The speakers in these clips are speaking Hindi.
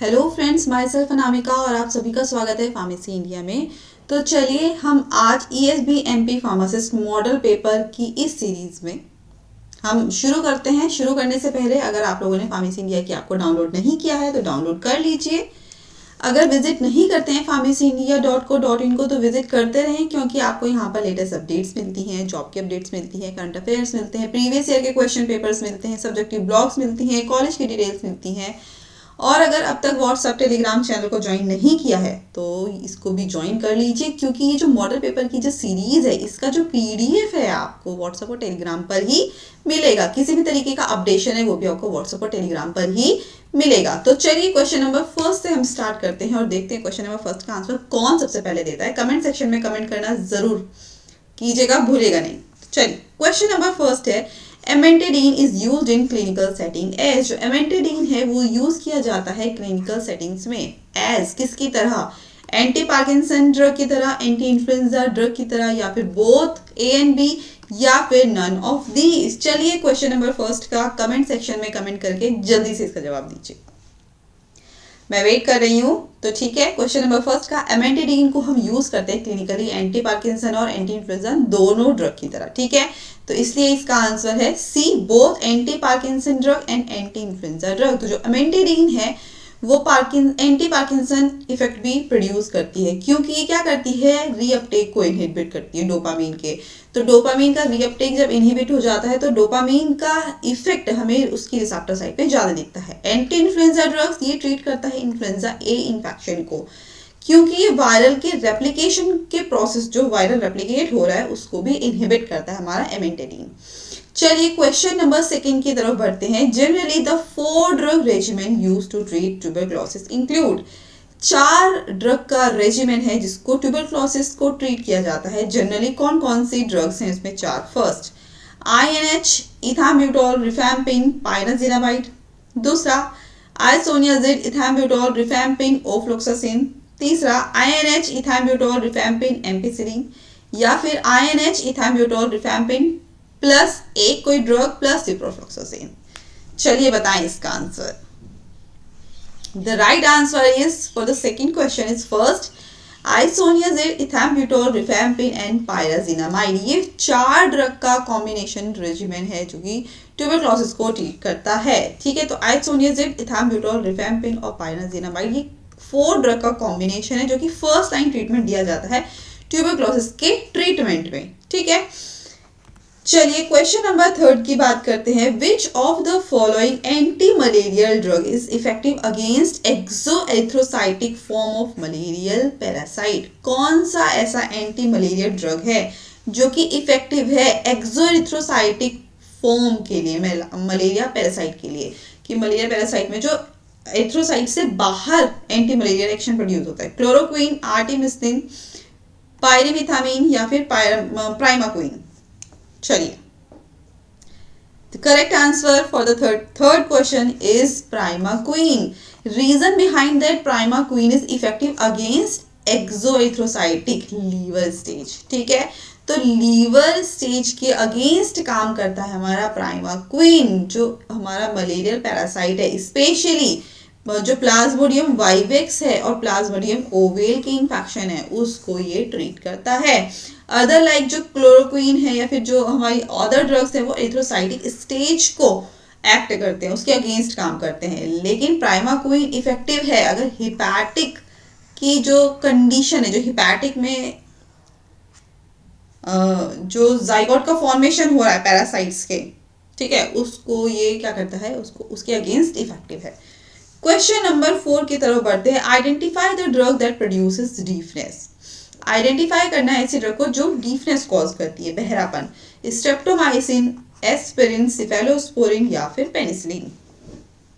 Hello friends, my self Anamika और आप सभी का स्वागत है फार्मेसी इंडिया में। तो चलिए हम आज ESB फार्मासिस्ट मॉडल पेपर की इस सीरीज में हम शुरू करते हैं। शुरू करने से पहले अगर आप लोगों ने फार्मेसी इंडिया की ऐप को डाउनलोड नहीं किया है तो डाउनलोड कर लीजिए। अगर विजिट नहीं करते हैं pharmacyindia.co.in को तो विजिट करते रहें, क्योंकि आपको यहाँ पर लेटेस्ट अपडेट्स मिलती हैं, जॉब की अपडेट्स मिलती हैं, करंट अफेयर्स मिलते हैं, प्रीवियस ईयर के क्वेश्चन पेपर्स मिलते हैं, सब्जेक्टिव ब्लॉग्स मिलती हैं, कॉलेज की डिटेल्स मिलती हैं। और अगर अब तक व्हाट्सएप टेलीग्राम चैनल को ज्वाइन नहीं किया है तो इसको भी ज्वाइन कर लीजिए, क्योंकि ये जो मॉडल पेपर की जो सीरीज है इसका जो PDF है आपको व्हाट्सएप और टेलीग्राम पर ही मिलेगा। किसी भी तरीके का अपडेशन है वो भी आपको व्हाट्सएप और टेलीग्राम पर ही मिलेगा। तो चलिए क्वेश्चन नंबर फर्स्ट से हम स्टार्ट करते हैं और देखते हैं क्वेश्चन नंबर फर्स्ट का आंसर कौन सबसे पहले देता है। कमेंट सेक्शन में कमेंट करना जरूर कीजिएगा, भूलेगा नहीं। चलिए क्वेश्चन नंबर फर्स्ट है, amantadine is used in clinical setting as. जो एमेंटेडीन है वो यूज किया जाता है क्लिनिकल सेटिंग्स में एज किसकी तरह? एंटी पार्किंसन ड्रग की तरह, एंटी इन्फ्लुएंजा ड्रग की तरह, या फिर बोथ A and B, या फिर नन ऑफ दीज। चलिए क्वेश्चन नंबर फर्स्ट का कमेंट सेक्शन में कमेंट करके जल्दी से इसका जवाब दीजिए, मैं वेट कर रही हूँ। तो ठीक है, क्वेश्चन नंबर फर्स्ट का एमेंटेडीन को हम यूज करते हैं क्लिनिकली एंटी पार्किंसन और एंटी इन्फ्लुएंजा दोनों ड्रग की तरह। ठीक है, तो इसलिए इसका आंसर है C, both anti Parkinson drug and anti influenza drug. तो जो एमेंटेडीन है वो एंटी पार्किंसन इफेक्ट भी प्रोड्यूस करती है, क्योंकि ये क्या करती है, रीअपटेक को इनहिबिट करती है डोपामीन के। तो डोपामीन का रीअपटेक जब इनहिबिट हो जाता है तो डोपामीन का इफेक्ट हमें उसकी रिसेप्टर साइड पे ज्यादा दिखता है। एंटी इन्फ्लुएंजा ड्रग्स ये ट्रीट करता है इन्फ्लुएंजा A इन्फेक्शन को, क्योंकि ये वायरल के रेप्लिकेशन के प्रोसेस, जो वायरल रेप्लिकेट हो रहा है उसको भी इनहिबिट करता है हमारा एमेंटेडीन। चलिए क्वेश्चन नंबर सेकंड की तरफ बढ़ते हैं। Generally the 4 drug regimen used to treat tuberculosis include. 4 drug का रेजिमेन है जिसको ट्यूबरक्लोसिस को ट्रीट किया जाता है। जनरली कौन कौन सी ड्रग्स हैं इसमें? 4। First INH, ethambutol, rifampin, pyrazinamide. दूसरा आइसोनियाजिड, इथाम्ब्यूटोल, रिफैम्पिन, ओफ्लोक्सासिन। तीसरा INH, इथाम्ब्यूटोल, रिफैम्पिन, एम्पिसिलिन, या फिर INH, इथाम्ब्यूटोल, रिफैम्पिन प्लस एक कोई ड्रग प्लस सिप्रोफ्लोक्सासिन। चलिए बताएं इसका answer. The right answer is for the second question is first isoniazid, ethambutol, rifampin and pyrazinamide. ये 4 ड्रग का कॉम्बिनेशन रेजिमेन है जो कि ट्यूबरक्लोसिस को ट्रीट करता है। ठीक है, तो आइसोनियाजिड, इथाम्ब्यूटोल, रिफैम्पिन और पायराजिनामाइड ये 4 ड्रग का कॉम्बिनेशन है जो कि फर्स्ट लाइन ट्रीटमेंट दिया जाता है ट्यूबरक्लोसिस के ट्रीटमेंट में। ठीक है, चलिए क्वेश्चन नंबर थर्ड की बात करते हैं। Which of the following anti malarial drug is effective against exoerythrocytic form of malarial parasite? कौन सा ऐसा एंटी मलेरियल ड्रग है जो कि इफेक्टिव है एक्सोएरिथ्रोसाइटिक फॉर्म के लिए, मलेरिया पैरासाइट के लिए? कि मलेरिया पैरासाइट में जो एरिथ्रोसाइट से बाहर एंटी मलेरियल एक्शन प्रोड्यूस होता है। क्लोरोक्वीन, आर्टिमिसिन, पायरिमिथामिन, या फिर प्राइमाक्विन। चलिए, the correct answer for the third question is primaquine. Reason behind that primaquine is effective against exoerythrocytic liver stage. ठीक है, तो लीवर स्टेज के अगेंस्ट काम करता है हमारा प्राइमाक्विन, जो हमारा मलेरियल पैरासाइट है, स्पेशली जो प्लाज्मोडियम वाइवेक्स है और प्लाज्मोडियम ओवेल की इंफेक्शन है उसको ये ट्रीट करता है। अदर लाइक जो क्लोरोक्वीन है या फिर जो हमारी अदर ड्रग्स है वो एरिथ्रोसाइटिक स्टेज को एक्ट करते हैं, उसके अगेंस्ट काम करते हैं। लेकिन प्राइमाक्विन इफेक्टिव है अगर हिपैटिक की जो कंडीशन है, जो हिपैटिक में जो जाइगोट का फॉर्मेशन हो रहा है पैरासाइट्स के, ठीक है, उसको ये क्या करता है, उसको उसके अगेंस्ट इफेक्टिव है। क्वेश्चन नंबर 4 की तरफ बढ़ते हैं। Identify the drug that produces deafness. Identify करना है ऐसी ड्रग को जो डीफनेस कॉज करती है, बहरापन। स्ट्रेप्टोमाइसिन, एस्पिरिन, सिफेलोस्पोरिन, या फिर पेनिसिलिन।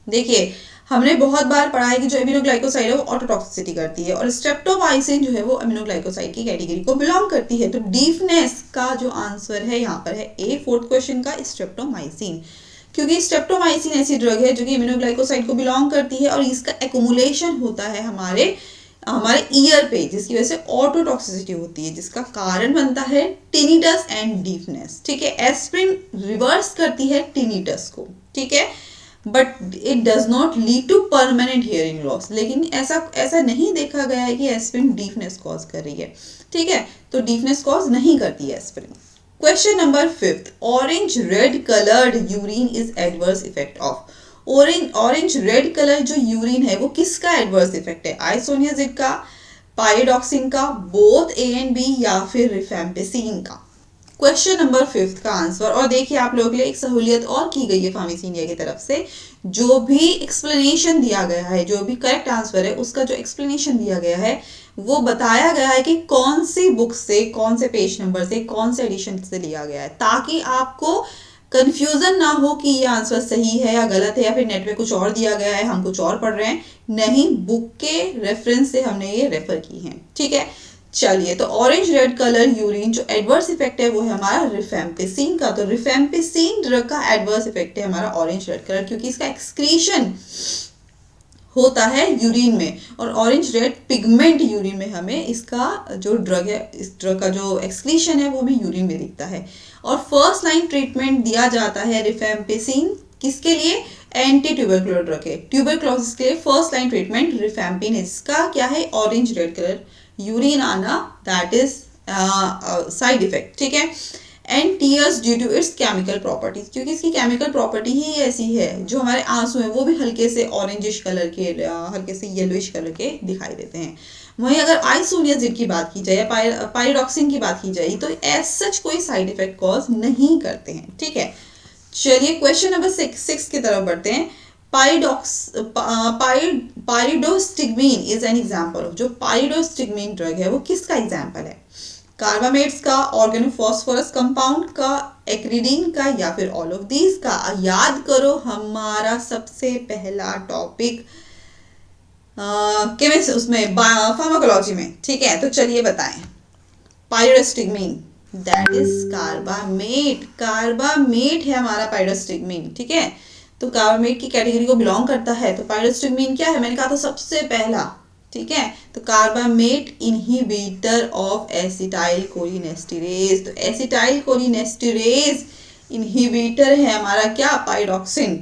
देखिए, हमने बहुत बार पढ़ा है कि जो एमिनोग्लाइकोसाइड है वो ऑटोटॉक्सिसिटी करती है और स्ट्रेप्टोमाइसिन जो है वो एमिनोग्लाइकोसाइड की कैटेगरी को बिलोंग करती है। तो डीफनेस का जो आंसर है यहाँ पर है A, फोर्थ क्वेश्चन का, स्ट्रेप्टोमाइसिन। क्योंकि स्ट्रेप्टोमाइसिन ऐसी ड्रग है जो कि इम्यूनोग्लाइकोसाइड को बिलोंग करती है और इसका एक्युमुलेशन होता है हमारे ईयर पे, जिसकी वजह से ऑटोटॉक्सिसिटी होती है, जिसका कारण बनता है टिनिटस एंड डीफनेस। ठीक है, एस्पिरिन रिवर्स करती है टिनिटस को। ठीक है, but it does not lead to permanent hearing loss. लेकिन ऐसा नहीं देखा गया है कि एस्पिरिन डीफनेस कॉज कर रही है, ठीक है, तो डीफनेस कॉज नहीं करती है aspirin. Question number 5, orange red coloured urine is adverse effect of. Orange red colour जो यूरिन है वो किसका एडवर्स इफेक्ट है? आइसोनियाजिड का, पायरिडॉक्सिन का, बोथ ए एंड बी, या फिर रिफेम्पिसिन का। क्वेश्चन नंबर 5 का आंसर, और देखिए आप लोगों के लिए एक सहूलियत और की गई है फार्मेसी इंडिया की तरफ से, जो भी एक्सप्लेनेशन दिया गया है, जो भी करेक्ट आंसर है उसका जो एक्सप्लेनेशन दिया गया है वो बताया गया है कि कौन सी बुक से, कौन से पेज नंबर से, कौन से एडिशन से लिया गया है, ताकि आपको कंफ्यूजन ना हो कि ये आंसर सही है या गलत है, या फिर नेट में कुछ और दिया गया है हम कुछ और पढ़ रहे हैं। नहीं, बुक के रेफरेंस से हमने ये रेफर की है, ठीक है। चलिए, तो ऑरेंज रेड कलर यूरिन जो एडवर्स इफेक्ट है वो है हमारा रिफेम्पिसिन का। तो रिफेम्पिसिन ड्रग का एडवर्स इफेक्ट है हमारा ऑरेंज रेड कलर, क्योंकि इसका एक्सक्रीशन होता है यूरिन में, और ऑरेंज रेड पिगमेंट यूरिन में हमें इसका जो ड्रग है, इस ड्रग का जो एक्सक्रीशन है वो हमें यूरिन में दिखता है। और फर्स्ट लाइन ट्रीटमेंट दिया जाता है रिफेम्पिसिन किसके लिए? एंटी ट्यूबरकुलर ड्रग है, ट्यूबरक्लोसिस के लिए फर्स्ट लाइन ट्रीटमेंट रिफेम्पिन है। इसका क्या है? ऑरेंज रेड कलर यूरिन आना, दैट इज साइड इफेक्ट, ठीक है। And tears due to its chemical properties, क्योंकि इसकी केमिकल प्रॉपर्टी ही ऐसी है, जो हमारे आंसू हैं वो भी हल्के से ऑरेंजिश कलर के, हल्के से येलोइश कलर के दिखाई देते हैं। वहीं अगर आइसोनियाजिड की बात की जाए या पायरिडॉक्सिन की बात की जाए तो एज सच कोई साइड इफेक्ट कॉज नहीं करते हैं, ठीक है। चलिए क्वेश्चन नंबर 6 की तरफ बढ़ते हैं। पाइरिडोस्टिग्मीन इज एन एग्जाम्पल ऑफ, जो पाइरिडोस्टिग्मीन ड्रग है वो किसका एग्जाम्पल है? कार्बामेट्स का, ऑर्गेनोफॉस्फोरस कंपाउंड का, एक्रिडीन का, या फिर ऑल ऑफ दीज का? याद करो हमारा सबसे पहला टॉपिक केमिस्ट्री, उसमें फार्माकोलॉजी में, ठीक है। तो चलिए बताएं। पाइरिडोस्टिग्मीन दैट इज कार्बामेट, कार्बामेट है हमारा पाइरिडोस्टिग्मीन, ठीक है। तो कार्बामेट की कैटेगरी को बिलोंग करता है। तो पाइरिडोस्टिग्मीन क्या है? मैंने कहा था सबसे पहला, ठीक है। तो कार्बामेट इनहिबिटर ऑफ एसिटाइल कोलिनेस्टेरेज। तो एसिटाइल कोलिनेस्टेरेज इनहिबिटर है हमारा क्या? पाइरोक्सिन,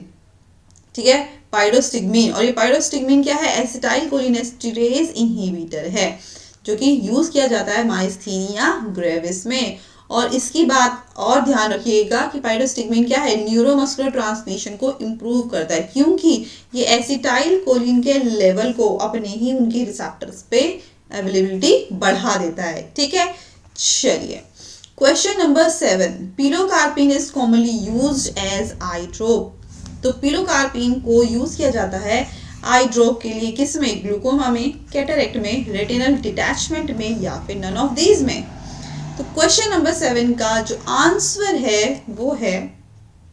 ठीक है, पाइरिडोस्टिग्मीन। और ये पाइरिडोस्टिग्मीन क्या है? एसिटाइल कोलिनेस्टेरेज इनहिबिटर है, जो कि यूज किया जाता है माइस्थीनिया ग्रेविस में। और इसकी बात और ध्यान रखिएगा कि पाइरिडोस्टिग्मीन क्या है? न्यूरोमस्कुलर ट्रांसमिशन को इम्प्रूव करता है, क्योंकि ये एसिटाइल कोलिन के लेवल को अपने ही उनकी रिसेप्टर्स पे अवेलेबिलिटी बढ़ा देता है, ठीक है। चलिए question number 7, pilocarpine is commonly used as eye drop. तो पिलोकार्पिन को यूज किया जाता है आई ड्रॉप के लिए, किस में? ग्लूकोमा में, कैटरेक्ट में, रेटिनल डिटैचमेंट में, या फिर नन ऑफ दीज में? तो क्वेश्चन नंबर 7 का जो आंसर है वो है,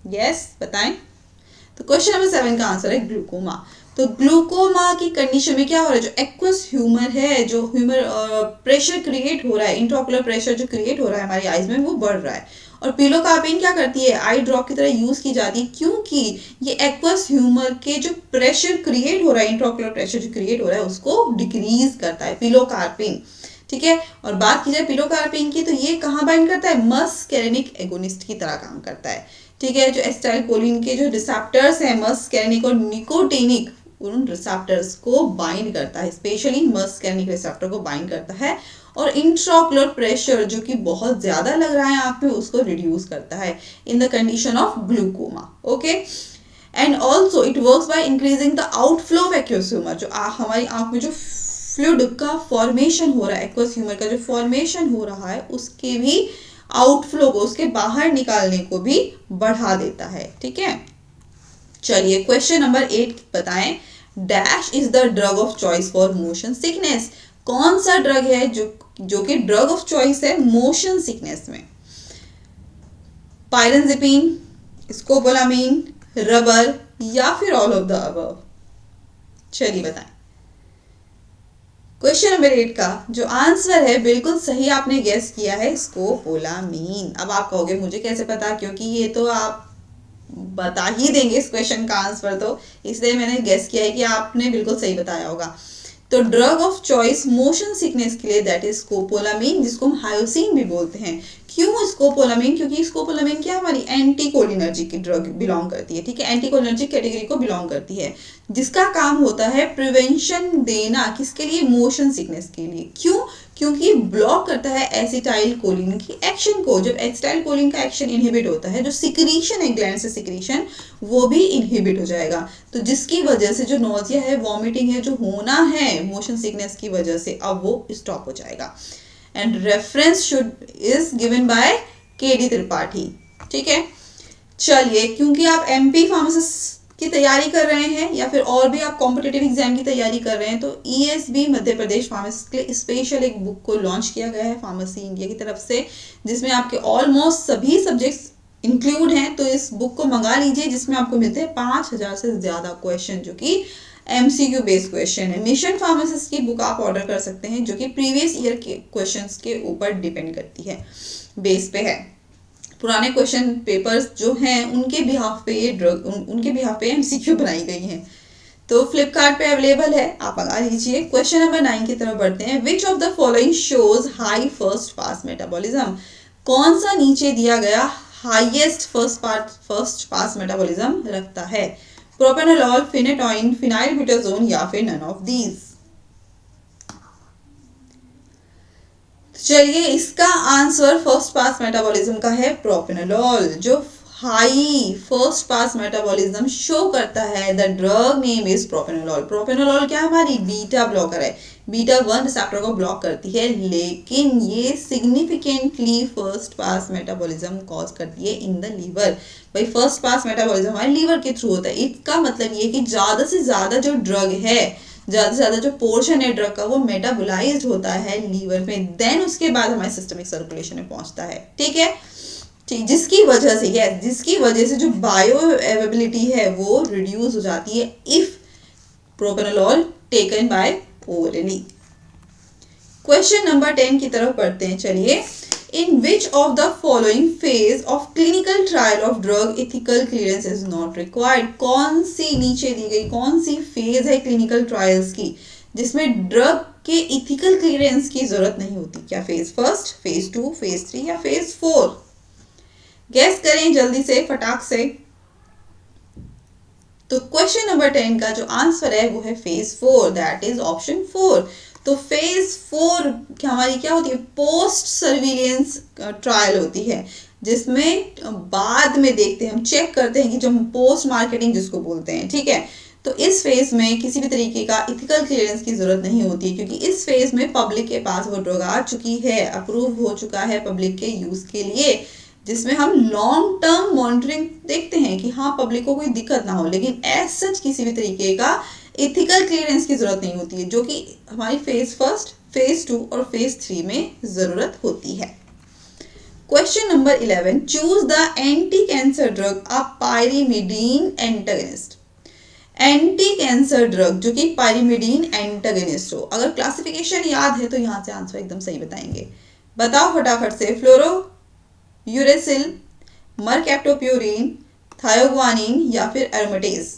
यस बताएं। तो क्वेश्चन नंबर 7 का आंसर है ग्लूकोमा। तो ग्लूकोमा की कंडीशन में क्या हो रहा है? जो एक्वस ह्यूमर है, जो ह्यूमर प्रेशर क्रिएट हो रहा है, इंट्राओकुलर प्रेशर जो क्रिएट हो रहा है हमारी आईज में, वो बढ़ रहा है। और पिलोकार्पिन क्या करती है? आई ड्रॉप की तरह यूज की जाती है, क्योंकि ये एक्वस ह्यूमर के जो प्रेशर क्रिएट हो रहा है, इंट्राओकुलर प्रेशर जो क्रिएट हो रहा है, उसको डिक्रीज करता है पिलोकार्पिन, ठीक है। और बात की जाए पिलोकार्पिन की, तो ये कहाँ बाइंड करता है? मस्केरेनिक एगोनिस्ट की तरह काम करता है, ठीक है। जो एसिटाइलकोलिन के जो रिसेप्टर्स हैं, मस्केरेनिक और निकोटिनिक, उन रिसेप्टर्स को बाइंड करता है, स्पेशली मस्केरेनिक रिसेप्टर को बाइंड करता है। और इंट्राओकुलर प्रेशर जो कि बहुत ज्यादा लग रहा है आंख में, उसको रिड्यूस करता है in the condition of glaucoma, okay. And also it works by increasing the outflow of aqueous humour, जो हमारी आंख में जो फ्लूइड का फॉर्मेशन हो रहा है, एक्वस ह्यूमर का जो फॉर्मेशन हो रहा है, उसके भी आउटफ्लो को, उसके बाहर निकालने को भी बढ़ा देता है, ठीक है। चलिए क्वेश्चन नंबर 8 बताएं। Dash is the drug of choice for motion sickness. कौन सा ड्रग है जो कि ड्रग ऑफ चॉइस है मोशन सिकनेस में? पायरेनज़ेपिन, स्कोपोलामीन, रबर, या फिर ऑल ऑफ द अबव? चलिए बताएं। क्वेश्चन नंबर 8 का जो आंसर है, बिल्कुल सही आपने गेस किया है, स्कोपोलामीन। अब आप कहोगे मुझे कैसे पता, क्योंकि ये तो आप बता ही देंगे इस क्वेश्चन का आंसर, तो इसलिए मैंने गेस किया है कि आपने बिल्कुल सही बताया होगा। तो drug of choice motion sickness के लिए दैट इज स्कोपोलामीन, जिसको हम हायोसिन भी बोलते हैं, क्यों स्कोपोलामिन? क्योंकि स्कोपोलामिन क्या हमारी एंटीकोलिनर्जिक की ड्रग बिलोंग करती है, ठीक है, एंटीकोलिनर्जिक कैटेगरी को बिलोंग करती है, जिसका काम होता है प्रिवेंशन देना, किसके लिए? मोशन सिकनेस के लिए। क्यों? क्योंकि ब्लॉक करता है एसिटाइल कोलिन की एक्शन को। जब एसिटाइल कोलिन का एक्शन इनहिबिट होता है, जो सिक्रीशन है ग्लैंड से सिक्रीशन, वो भी इनहिबिट हो जाएगा। तो जिसकी वजह से जो नोजिया है, वॉमिटिंग है, जो होना है मोशन सिकनेस की वजह से, अब वो स्टॉप हो जाएगा। And reference should is given by KD Tripathi, ठीक है। चलिए, क्योंकि आप एमपी फार्मासिस्ट की तैयारी कर रहे हैं या फिर और भी आप कॉम्पिटिटिव एग्जाम की तैयारी कर रहे हैं, तो ईएसबी मध्य प्रदेश फार्मासिस्ट के लिए स्पेशल एक बुक को लॉन्च किया गया है फार्मेसी इंडिया की तरफ से, जिसमें आपके ऑलमोस्ट सभी सब्जेक्ट्स इंक्लूड हैं। तो इस बुक को मंगा लीजिए, जिसमें आपको मिलते हैं 5000 से ज्यादा क्वेश्चन, जो कि एमसीक्यू बेस्ड क्वेश्चन है। मिशन फार्मासिस्ट की बुक आप ऑर्डर कर सकते हैं, जो कि प्रीवियस ईयर के क्वेश्चंस के ऊपर डिपेंड करती है, बेस पे है। पुराने क्वेश्चन पेपर्स जो हैं उनके बिहाफ पे ये ड्रग उनके बिहाफ पे एमसीक्यू बनाई गई हैं। तो फ्लिपकार्ट पे अवेलेबल है, आप मंगा लीजिए। क्वेश्चन नंबर 9 की तरफ बढ़ते हैं। Which of the following shows high first pass metabolism? कौन सा नीचे दिया गया हाईएस्ट फर्स्ट पास मेटाबॉलिज्म रखता है? प्रोपेनोलॉल, फिनेटोइन, फिनाइलब्यूटाजोन या फिर नन ऑफ दीज? चलिए, इसका आंसर फर्स्ट पास मेटाबॉलिज्म का है प्रोपेनोलॉल, जो high first pass metabolism show करता है। The drug name is propranolol. Propranolol क्या हमारी बीटा ब्लॉकर है, बीटा 1 रिसेप्टर को ब्लॉक करती है, लेकिन ये significantly first pass metabolism cause करती है इन द लीवर। भाई, फर्स्ट पास मेटाबॉलिज्म हमारे लीवर के थ्रू होता है। इसका मतलब ये कि ज्यादा से ज्यादा जो ड्रग है, ज्यादा से ज्यादा जो पोर्शन है ड्रग का, वो मेटाबोलाइज्ड होता है लीवर में, देन उसके बाद हमारे सिस्टमिक सर्कुलेशन में पहुंचता है, ठीक है। ठीक, जिसकी वजह से जो बायो अवेलेबिलिटी है वो रिड्यूस हो जाती है if propranolol taken by orally. Question number 10 की तरफ बढ़ते हैं। चलिए, in which of the following phase of clinical trial of drug ethical clearance is not required? कौन सी नीचे दी गई कौन सी फेज है क्लिनिकल ट्रायल्स की जिसमें ड्रग के इथिकल क्लियरेंस की जरूरत नहीं होती? क्या फेज फर्स्ट, फेज 2, फेज 3 या फेज 4? गैस करें जल्दी से, फटाक से। तो क्वेश्चन नंबर 10 का जो आंसर है वो है फेज 4, दैट इज ऑप्शन 4। तो फेज 4 हमारी क्या होती है? पोस्ट सर्विलियंस ट्रायल होती है, जिसमें बाद में देखते हैं, हम चेक करते हैं कि जो पोस्ट मार्केटिंग जिसको बोलते हैं, ठीक है। तो इस फेज में किसी भी तरीके का इथिकल क्लियरेंस की जरूरत नहीं होती, क्योंकि इस फेज में पब्लिक के पास वो ड्रग आ चुकी है, अप्रूव हो चुका है पब्लिक के यूज के लिए, जिसमें हम लॉन्ग टर्म मॉनिटरिंग देखते हैं कि हाँ पब्लिक को कोई दिक्कत ना हो, लेकिन एज सच किसी भी तरीके का इथिकल क्लियरेंस की जरूरत नहीं होती है, जो कि हमारी फेज फर्स्ट, फेज 2 और फेज 3 में जरूरत होती है। Question number 11, choose the anti cancer drug a pyrimidine antagonist. Anti cancer drug जो कि पायरिमिडीन एंटागनिस्ट हो। अगर क्लासिफिकेशन याद है तो यहां से आंसर एकदम सही बताएंगे। बताओ फटाफट से। फ्लोरो यूरेसिल, मरकैप्टोप्यूरिन, थायोग्वानिन या फिर aromatase?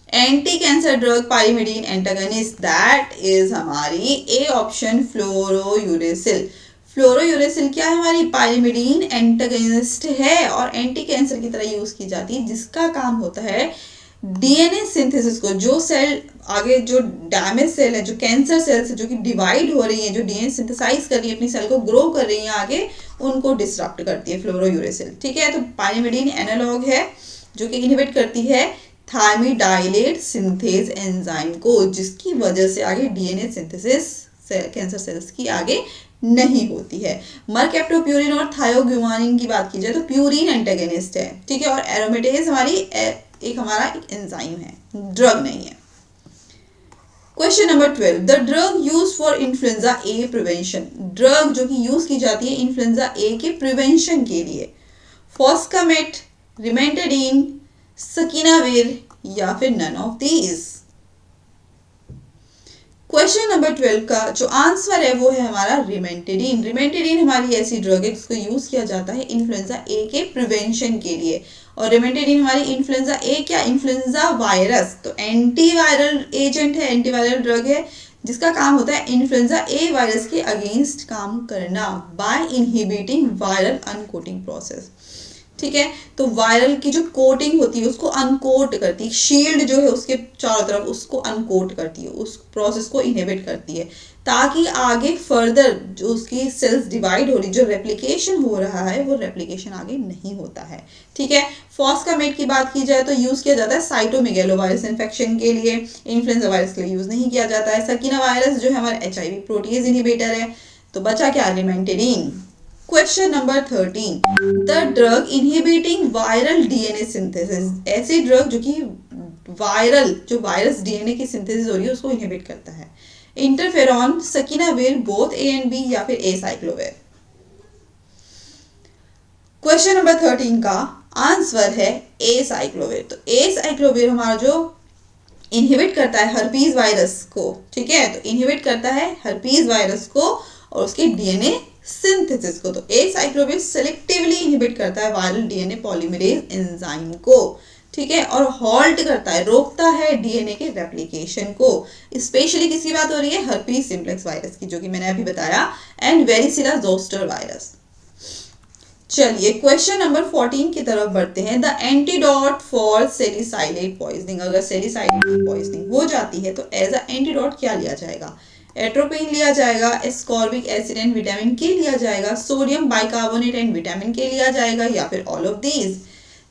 Anti cancer drug pyrimidine antagonist, that is हमारी ए ऑप्शन, फ्लोरोयूरेसिल। फ्लोरोयूरेसिल क्या है? हमारी पायरिमिडीन एंटागनिस्ट है और एंटी कैंसर की तरह यूज की जाती है, जिसका काम होता है डीएनए सिंथेसिस को, जो सेल आगे जो डैमेज सेल है, जो कैंसर सेल्स है, जो कि डिवाइड हो रही है, जो डीएनए सिंथेसाइज कर रही है, अपनी सेल को ग्रो कर रही है आगे, उनको डिसरप्ट करती है फ्लोरोयूरेसिल, ठीक है। तो पायरिमिडीन एनालॉग है जो कि इनहिबिट करती है थायमिडाइलेट सिंथेज एंजाइम को, जिसकी वजह से आगे डीएनए सिंथेसिस कैंसर सेल्स की आगे नहीं होती है। मरकैप्टोप्यूरिन और थायोग्वानिन की बात की जाए तो प्यूरिन एंटागनिस्ट है, ठीक है। और एरोमेटेज हमारी हमारा एक एंजाइम है, ड्रग नहीं है। Question number 12, the drug use for influenza A prevention. Drug जो कि यूज की जाती है इन्फ्लुएंजा ए के प्रिवेंशन के लिए, फॉस्कामेट, रिमेंटेडिन, सकीनाविर या फिर none of these? Question number 12 का जो आंसर है वो है हमारा रिमेंटेडिन। रिमेंटेडिन हमारी ऐसी ड्रग है जिसको यूज किया जाता है इन्फ्लुएंजा ए के प्रिवेंशन के लिए। और रिमेंटेडिन हमारी इन्फ्लुएंजा ए क्या? इन्फ्लुएंजा वायरस, तो एंटीवायरल एजेंट है, एंटीवायरल ड्रग है, जिसका काम होता है इन्फ्लुएंजा ए वायरस के अगेंस्ट काम करना by inhibiting viral uncoating process. ठीक है, तो वायरल की जो कोटिंग होती है उसको अनकोट करती है, शील्ड जो है उसके चारों तरफ उसको अनकोट करती है, उस प्रोसेस को इनहिबिट करती है, ताकि आगे फर्दर जो उसकी सेल्स डिवाइड हो रही, जो रेप्लिकेशन हो रहा है वो रेप्लिकेशन आगे नहीं होता है। ठीक है, फॉस्कामेट की बात की जाए तो यूज किया जाता है साइटोमेगेलोवायरस इन्फेक्शन के लिए, इन्फ्लुएंजा वायरस के लिए यूज नहीं किया जाता है। सकीना वायरस जो है हमारा HIV प्रोटीज इनहिबिटर है। तो बचा क्या, रिमेंटेडिन। Question number 13, the drug inhibiting viral DNA synthesis, ऐसी ड्रग जो कि वायरल जो वायरस DNA की सिंथेसिस हो रही है उसको इनहिबिट करता है। Interferon, saquinavir, both A and B या फिर एसाइक्लोविर। क्वेश्चन नंबर 13 का आंसर है एसाइक्लोविर। तो एसाइक्लोविर हमारा जो इनहिबिट करता है हर्पीज वायरस को, ठीक है, तो इनहिबिट करता है हर्पीज वायरस को और उसके DNA सिंथेसिस को। तो एसाइक्लोविर सेलेक्टिवली इनहिबिट करता है वायरल DNA पॉलीमरेज एंजाइम को, ठीक है, और हॉल्ट करता है, रोकता है DNA के रेप्लिकेशन को। स्पेशली किसकी बात हो रही है, हर्पीज सिम्प्लेक्स वायरस की, जो कि मैंने अभी बताया, एंड वेरिसिला जोस्टर वायरस। चलिए क्वेश्चन नंबर 14 की तरफ बढ़ते हैं। द एंटीडोट फॉर सेलिसाइलेट पॉइजनिंग, अगर सेलिसाइलेट की पॉइजनिंग हो जाती है तो एज अ एंटीडोट क्या लिया जाएगा, एट्रोपिन लिया जाएगा, एस्कॉर्बिक एसिड एंड विटामिन के लिया जाएगा, सोडियम बाइकार्बोनेट एंड विटामिन के लिया जाएगा, या फिर ऑल ऑफ दीज।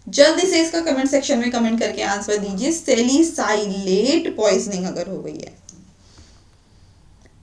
जल्दी से इसका कमेंट सेक्शन में कमेंट करके आंसर दीजिए। सेलिसाइलेट पॉइजनिंग अगर हो गई है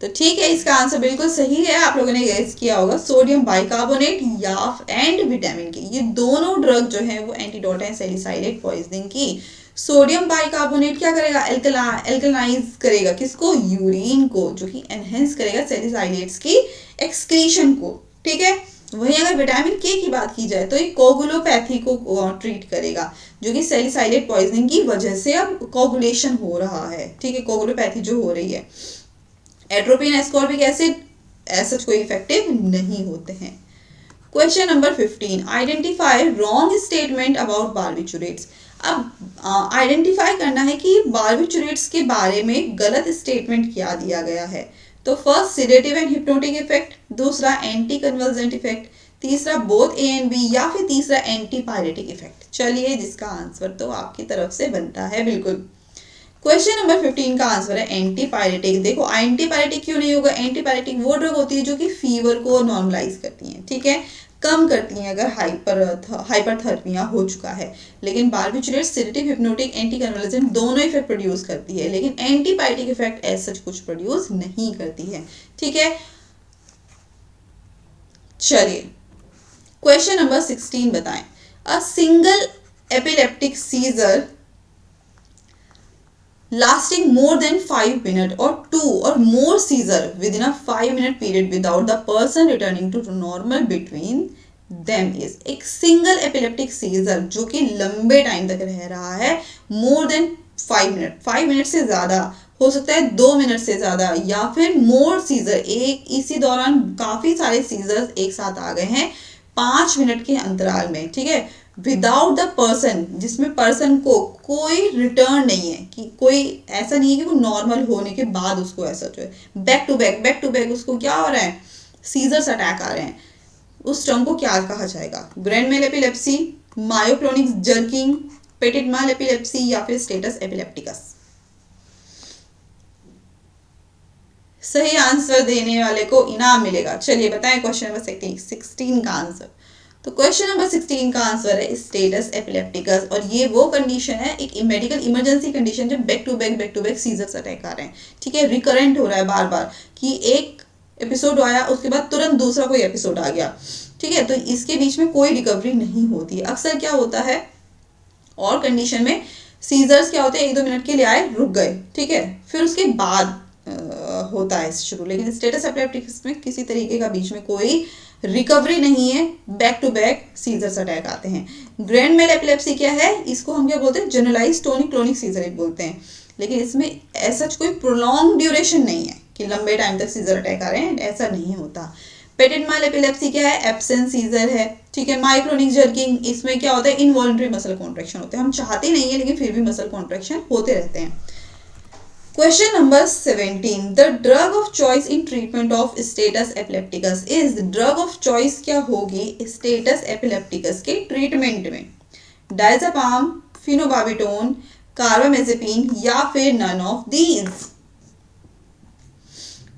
तो ठीक है, इसका आंसर बिल्कुल सही है। आप लोगों ने गेस किया होगा सोडियम बाइकार्बोनेट या एंड विटामिन के, ये दोनों ड्रग जो है वो एंटीडोट है सेलिसाइलेट पॉइजनिंग की। सोडियम बाइकार्बोनेट क्या करेगा, एल्कलाइज करेगा किसको, यूरिन को, जो कि एनहेंस करेगा सेलिसाइलेट्स की एक्सक्रीशन को। ठीक है, वहीं अगर विटामिन के की बात की जाए तो ये कोगुलोपैथी को ट्रीट करेगा, जो कि सेलिसाइलेट पॉइजनिंग की वजह से अब कोगुलेशन हो रहा है। ठीक है, कोगुलोपैथी जो हो रही है। एट्रोपिन, एस्कॉर्बिक एसिड ऐसा कोई इफेक्टिव नहीं होते हैं। Question number 15, identify wrong statement about barbiturates. अब आइडेंटिफाई करना है कि बार्बिचुरेट्स के बारे में गलत स्टेटमेंट क्या दिया गया है। तो first sedative and hypnotic effect, दूसरा एंटी कन्वर्जेंट इफेक्ट, तीसरा बोथ A एंड B, या फिर तीसरा एंटी पायरेटिक इफेक्ट। चलिए, जिसका आंसर तो आपकी तरफ से बनता है बिल्कुल। क्वेश्चन नंबर 15 का आंसर है एंटीपायरेटिक। देखो एंटीपायरेटिक क्यों नहीं होगा, एंटीपायरेटिक वो ड्रग होती है जो कि फीवर को नॉर्मलाइज करती हैं, ठीक है, कम करती हैं अगर हाइपरथर्मिया हो चुका है। लेकिन barbiturate sedative, hypnotic, anti convulsant दोनों इफेक्ट प्रोड्यूस करती है, लेकिन एंटीपायरेटिक इफेक्ट ऐसा कुछ प्रोड्यूस नहीं करती है। ठीक है, चलिए क्वेश्चन नंबर 16 बताएं। A single epileptic seizure lasting more than 5 minutes or 2 or more seizure within a 5-minute period without the person returning to normal between them is। एक सिंगल एपिलेप्टिक सीजर जो कि लंबे टाइम तक रह रहा है, more than 5 मिनट, 5 मिनट से ज़्यादा हो सकता है, 2 मिनट से ज़्यादा, या फिर मोर सीजर, एक इसी दौरान काफ़ी सारे सीजर्स एक साथ आ गए हैं 5 मिनट के अंतराल में। ठीक है, विदाउट द पर्सन, जिसमें पर्सन को कोई रिटर्न नहीं है, कि कोई ऐसा नहीं है कि वो नॉर्मल होने के बाद उसको ऐसा जो है बैक टू बैक उसको क्या हो रहा है, सीजर्स अटैक आ रहे हैं। उस टर्म को क्या कहा जाएगा, grand mal epilepsy, myoclonic jerking, petit mal epilepsy, या फिर स्टेटस एपिलेप्टिकस। सही आंसर देने वाले को इनाम मिलेगा। चलिए बताएं क्वेश्चन नंबर 16 का आंसर। तो क्वेश्चन नंबर 16 का आंसर है स्टेटस एपिलेप्टिकस, और ये वो कंडीशन है, एक मेडिकल इमरजेंसी कंडीशन, जब back to back seizures attack आ रहे हैं। ठीक है, रिकरेंट हो रहा है बार बार, कि एक एपिसोड आया उसके बाद तुरंत दूसरा कोई एपिसोड आ गया। ठीक है, तो इसके बीच में कोई रिकवरी नहीं होती है। अक्सर क्या होता है, और कंडीशन में सीजर्स क्या होते हैं, 1-2 मिनट के लिए आए, रुक गए, ठीक है, फिर उसके बाद होता है शुरू। लेकिन स्टेटस एपिलेप्टिकस में किसी तरीके का बीच में कोई रिकवरी नहीं है, back to back seizures attack आते हैं। ग्रैंड मेल एपिलेप्सी क्या है, इसको हम क्या बोलते हैं, जनरलाइज टोनिक क्लोनिक सीजर बोलते हैं। लेकिन इसमें ऐसा कोई प्रोलॉन्ग ड्यूरेशन नहीं है कि लंबे टाइम तक सीजर अटैक आ रहे हैं, ऐसा नहीं होता। पेटेंट माल एपिलेप्सी क्या है, एब्सेंट सीजर है। ठीक है, मायोक्लोनिक जर्किंग, इसमें क्या होता है, इनवॉलंटरी मसल कॉन्ट्रैक्शन होते हैं, हम चाहते नहीं है लेकिन फिर भी मसल कॉन्ट्रैक्शन होते रहते हैं। Question number 17, the drug of choice in treatment of status epilepticus is, drug of choice क्या होगी स्टेटस एपिलेप्टिकस के ट्रीटमेंट में? डायज़ेपाम, फिनोबार्बिटोन, कार्बामेज़ेपिन या फिर none of these?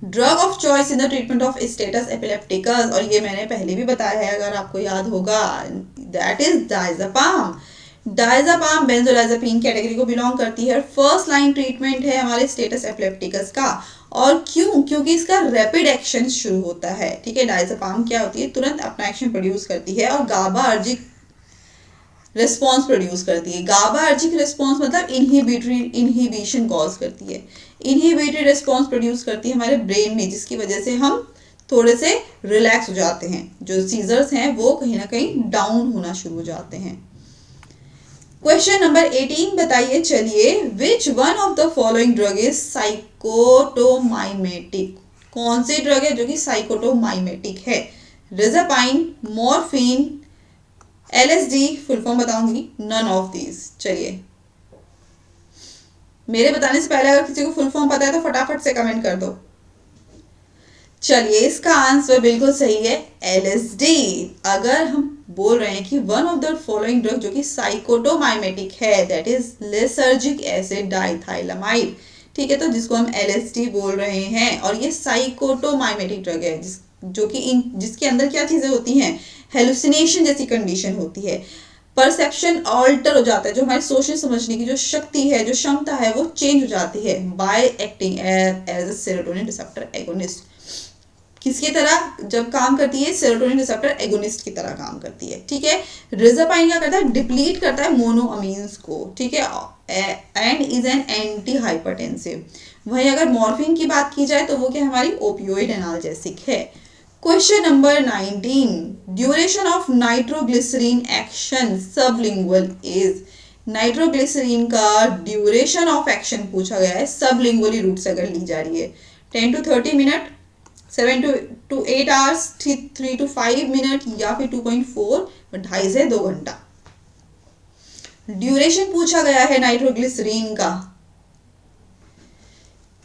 Drug of choice in the treatment of status epilepticus, और ये मैंने पहले भी बताया है अगर आपको याद होगा, that is diazepam. Diazepam बेंजोडाइज़ेपिन category को बिलोंग करती है और फर्स्ट लाइन ट्रीटमेंट है हमारे स्टेटस एपिलेप्टिकस का। और क्यों? क्योंकि इसका रैपिड एक्शन शुरू होता है। ठीक है, डायज़ेपाम क्या होती है, तुरंत अपना एक्शन प्रोड्यूस करती है और गाबार्जिक रिस्पॉन्स प्रोड्यूस करती है। गाबार्जिक रिस्पॉन्स मतलब इनहिबिशन कॉज करती है, इनहिबिटरी रिस्पॉन्स प्रोड्यूस करती है हमारे ब्रेन में, जिसकी वजह से हम थोड़े से रिलैक्स हो जाते हैं, जो सीजर्स हैं वो कहीं ना कहीं डाउन होना शुरू हो जाते हैं। क्वेश्चन नंबर 18 बताइए, चलिए, which one of the following drug is psychotomimetic? कौन सी ड्रग है जो कि साइकोटोमाइमेटिक है? Reserpine, morphine, LSD, full form बताऊंगी, नन ऑफ दीज। चलिए, मेरे बताने से पहले अगर किसी को फुल फॉर्म पता है तो फटाफट से कमेंट कर दो। चलिए, इसका आंसर बिल्कुल सही है, LSD। अगर हम बोल रहे हैं कि one of the following drug जो कि साइकोटोमाइमेटिक है, दैट इज लिसर्जिक एसिड डाइथाइलामाइड। ठीक है, तो जिसको हम LSD बोल रहे हैं, और ये साइकोटोमाइमेटिक ड्रग है जो कि जिसके अंदर क्या चीजें होती हैं, हेलुसिनेशन जैसी कंडीशन होती है, परसेप्शन ऑल्टर हो जाता है, जो हमारी सोचने समझने की जो शक्ति है, जो क्षमता है, वो चेंज हो जाती है by acting as a serotonin receptor agonist. किसकी तरह जब काम करती है? सेरोटोनिन रिसेप्टर एगोनिस्ट की तरह काम करती है। ठीक है, रिजापाइन क्या करता है? डिप्लीट करता है मोनोअमीन्स को। ठीक है, and is an anti hypertensive. वहीं अगर मॉर्फिन की बात की जाए तो वो क्या हमारी ओपियोइड एनाल्जेसिक है। Question number 19, duration of nitroglycerin action sublingual is. Nitroglycerin का ड्यूरेशन ऑफ एक्शन पूछा गया है सबलिंगुअली रूट से अगर ली जा रही है। 10 to 30 minute, 7 to 8 hours, 3 to 5 minute या फिर 2.4 2.5 से 2 घंटा। ड्यूरेशन पूछा गया है नाइट्रोग्लिसरीन का।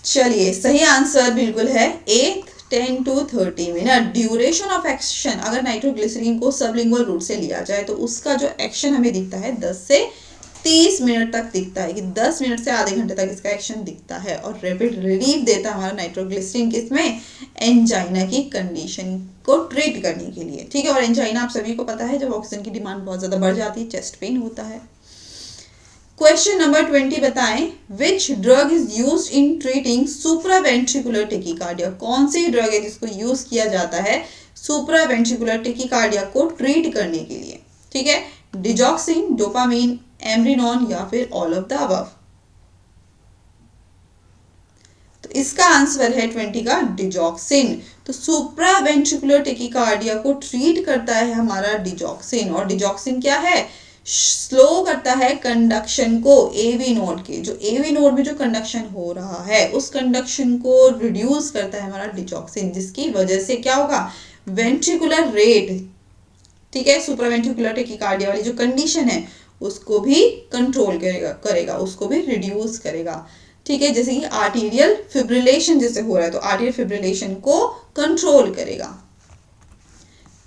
चलिए, सही आंसर बिल्कुल है 10 to 30 minute. Duration of action अगर नाइट्रोग्लिसरीन को सबलिंगुअल रूट से लिया जाए तो उसका जो एक्शन हमें दिखता है 10 से 30 मिनट तक दिखता है, कि 10 मिनट से आधे घंटे तक इसका एक्शन दिखता है, और रैपिड रिलीफ देता है हमारा नाइट्रोग्लिसरीन किसमें? एंजाइना की कंडीशन को ट्रीट करने के लिए। ठीक है, और एंजाइना आप सभी को पता है जब ऑक्सीजन की डिमांड बहुत ज्यादा बढ़ जाती है, चेस्ट पेन होता है। क्वेश्चन नंबर 20 बताएं, which drug is used in treating supraventricular tachycardia? कौन सी ड्रग है जिसको यूज किया जाता है सुप्रावेंट्रिकुलर टेकिकार्डिया को ट्रीट करने के लिए? ठीक है, डिजॉक्सिन, डोपामीन, एमरिनॉन या फिर ऑल ऑफ द अबव? तो इसका आंसर है 20 का डिजॉक्सिन। तो सुप्रावेंट्रिकुलर टेकिकार्डिया को ट्रीट करता है हमारा डिजॉक्सिन, और डिजॉक्सिन क्या है? स्लो करता है कंडक्शन को एवी नोड के, जो एवी नोड में जो कंडक्शन हो रहा है उस कंडक्शन को रिड्यूस करता है हमारा डिजॉक्सिन, जिसकी वजह से क्या होगा? वेंट्रिकुलर रेट, ठीक है, सुप्रावेंट्रिकुलर टेकिकार्डिया वाली जो कंडीशन है उसको भी कंट्रोल करेगा, उसको भी रिड्यूस करेगा। ठीक है, जैसे कि आर्टीरियल फिब्रिलेशन जैसे हो रहा है तो आर्टीरियल फिब्रिलेशन को कंट्रोल करेगा।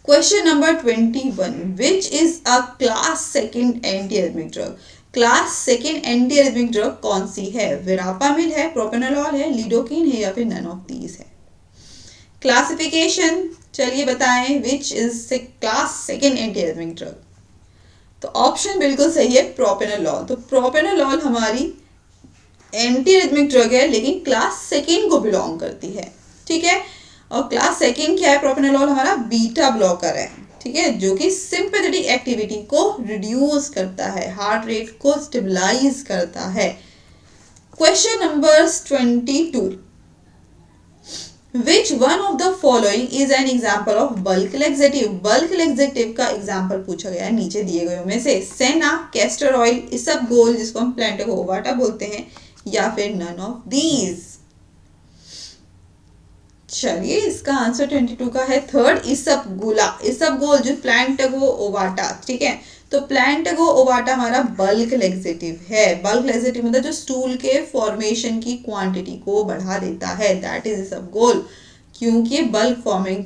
Question number 21, which is a class second anti arrhythmic drug? Class second anti arrhythmic drug कौन सी है? वेरापामिल है, प्रोपेनोलॉल है, लिडोकिन है या फिर नन ऑफ दीज है? क्लासिफिकेशन चलिए बताएं, which is class second anti arrhythmic drug? तो ऑप्शन बिल्कुल सही है, प्रोपेनोलॉल। तो प्रोपेनोलॉल हमारी एंटी एरिथमिक ड्रग है लेकिन क्लास सेकंड को बिलोंग करती है। ठीक है, और क्लास सेकंड क्या है? प्रोपेनोलॉल हमारा बीटा ब्लॉकर है। ठीक है, जो कि सिंपैथेटिक एक्टिविटी को रिड्यूस करता है, हार्ट रेट को स्टेबलाइज करता है। Question number 22, which one of the following is an example of bulk laxative? Bulk laxative का एग्जाम्पल पूछा गया है नीचे दिए गए में से। सेना, कैस्टर ऑयल, इसबगोल जिसको हम प्लांटेगो ओवाटा बोलते हैं, या फिर नन ऑफ दीज? चलिए, इसका आंसर 22 का है थर्ड, इसबगोला। इसबगोल जो प्लांटेगो ओवाटा। ठीक है, तो प्लांटागो ओवाटा हमारा बल्क लेक्सेटिव है। बल्क लेक्सेटिव मतलब जो स्टूल के फॉर्मेशन की क्वांटिटी को बढ़ा देता है, दैट इज सब गोल, क्योंकि बल्क फॉर्मिंग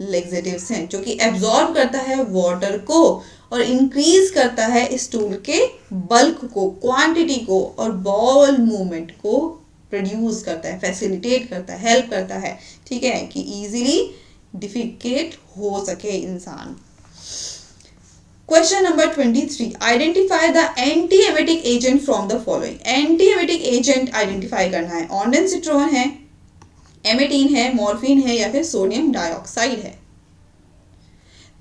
लेक्सेटिव्स हैं जो कि एब्जॉर्ब करता है वाटर को और इंक्रीज करता है स्टूल के बल्क को, क्वांटिटी को, और बॉल मूवमेंट को प्रोड्यूस करता है, फैसिलिटेट करता है, हेल्प करता है, ठीक है, कि इजीली डिफिकेट हो सके इंसान। Question number 23, identify the anti emetic agent from the following. Anti emetic agent identify करना है, ऑन्डेंसिट्रोन है, एमेटिन है, मॉर्फिन है, या फिर सोडियम डाइऑक्साइड है।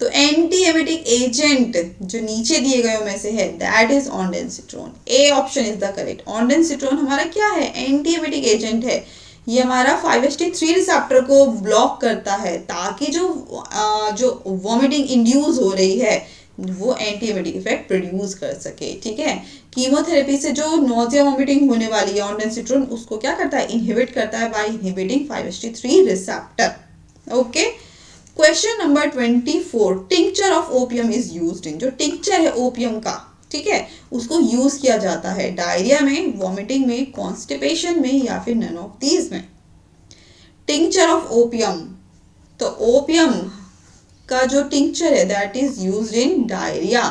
तो एंटी एमेटिक एजेंट जो नीचे दिए गए में से है that is ondansetron. A option is the correct. Ondansetron हमारा क्या है, एंटी एमेटिक एजेंट है। ये हमारा 5HT3 रिसेप्टर को ब्लॉक करता है ताकि जो वॉमिटिंग इंड्यूस हो रही है वो एंटी एमेटिक इफेक्ट प्रोड्यूस कर सके, ठीक है। कीमोथेरेपी से जो नोजिया वॉमिटिंग होने वाली है, ऑन्डेंसिट्रोन उसको क्या करता है, इनहिबिट करता है by inhibiting 5HT3 receptor. Okay, question number 24, tincture of opium is used इन। जो टिंक्चर है ओपियम का, ठीक है, उसको यूज किया जाता है डायरिया में, वॉमिटिंग में, कॉन्स्टिपेशन में, या फिर नन ऑफ दीज में। टिंक्चर ऑफ ओपियम, तो ओपियम का जो टिंक्चर है that is used in diarrhoea,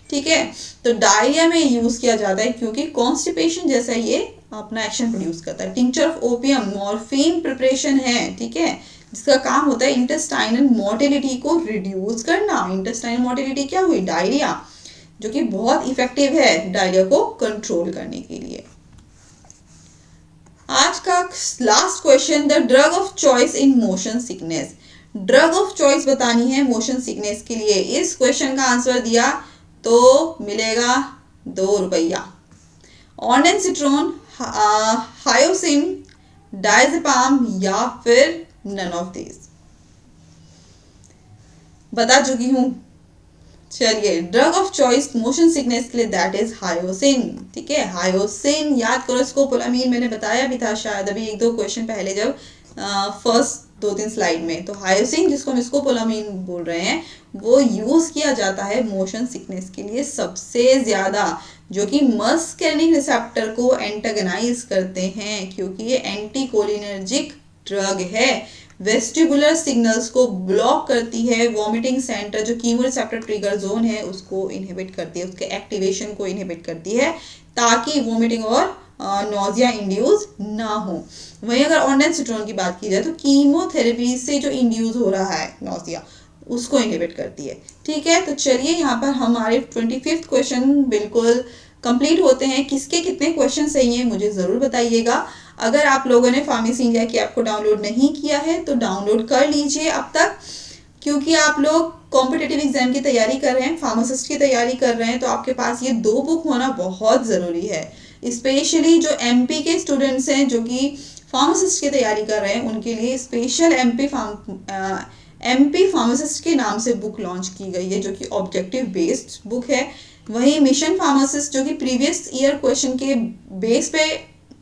ठीक है। तो डायरिया में यूज किया जाता है क्योंकि कॉन्स्टिपेशन जैसा ये अपना एक्शन प्रोड्यूस करता है। Tincture of opium morphine preparation है, ठीक है, जिसका काम होता है इंटेस्टाइनल मोटिलिटी को रिड्यूस करना। इंटेस्टाइनल मोटिलिटी क्या हुई, डायरिया, जो कि बहुत इफेक्टिव है डायरिया को कंट्रोल करने के लिए। आज का last question, the drug of choice in motion sickness. Drug of choice बतानी है मोशन सिकनेस के लिए। इस क्वेश्चन का आंसर दिया तो मिलेगा 2 रुपया। ऑन्डेंसिट्रोन, हायोसिन, डायजेपाम, या फिर नन ऑफ दिस। बता चुकी हूं। चलिए, drug of choice motion sickness के लिए दैट इज हायोसिन, ठीक है। हायोसिन याद करो, स्कोपोलामीन मैंने बताया भी था शायद अभी 1-2 क्वेश्चन पहले जब फर्स्ट 2-3 स्लाइड में। तो हायोसिन जिसको हम स्कोपोलामीन बोल रहे हैं वो यूज किया जाता है मोशन सिकनेस के लिए सबसे ज्यादा, जो कि मस्केरिनिक रिसेप्टर को एंटागनाइज करते हैं क्योंकि ये एंटीकोलिनर्जिक ड्रग है। वेस्टिबुलर सिग्नल्स को ब्लॉक करती है, वॉमिटिंग सेंटर जो कीमोरिसेप्टर ट्रिगर जोन है उसको इनहिबिट करती है, उसके एक्टिवेशन को इनहिबिट करती है ताकि वॉमिटिंग और नोजिया इंड्यूस ना हो। वहीं अगर ऑन्डेंसिट्रोन की बात की जाए तो कीमोथेरेपी से जो इंड्यूस हो रहा है नोजिया उसको इनहिबिट करती है, ठीक है। तो चलिए यहाँ पर हमारे 25th क्वेश्चन बिल्कुल कंप्लीट होते हैं। किसके कितने क्वेश्चन सही हैं मुझे ज़रूर बताइएगा। अगर आप लोगों ने फार्मेसी इंडिया की ऐप को डाउनलोड नहीं किया है तो डाउनलोड कर लीजिए अब तक, क्योंकि आप लोग कॉम्पिटिटिव एग्जाम की तैयारी कर रहे हैं, फार्मासिस्ट की तैयारी कर रहे हैं, तो आपके पास ये 2 बुक होना बहुत ज़रूरी है। स्पेशली जो एमपी के स्टूडेंट्स हैं जो कि फार्मासिस्ट की तैयारी कर रहे हैं उनके लिए स्पेशल एमपी फार्मासिस्ट के नाम से बुक लॉन्च की गई है जो कि ऑब्जेक्टिव बेस्ड बुक है। वहीं मिशन फार्मासिस्ट जो कि प्रीवियस ईयर क्वेश्चन के बेस पे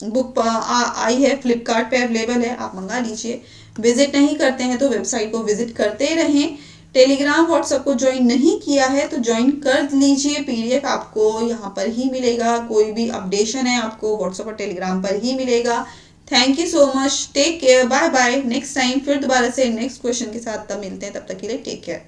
बुक आई है, फ्लिपकार्ट पे अवेलेबल है, आप मंगा लीजिए। विजिट नहीं करते हैं तो वेबसाइट को विजिट करते रहें। टेलीग्राम व्हाट्सएप को ज्वाइन नहीं किया है तो ज्वाइन कर लीजिए, पीडीएफ आपको यहाँ पर ही मिलेगा, कोई भी अपडेशन है आपको व्हाट्सएप और टेलीग्राम पर ही मिलेगा। Thank you so much, take care, bye bye. Next time फिर दोबारा से नेक्स्ट क्वेश्चन के साथ तब मिलते हैं, तब तक के लिए टेक केयर।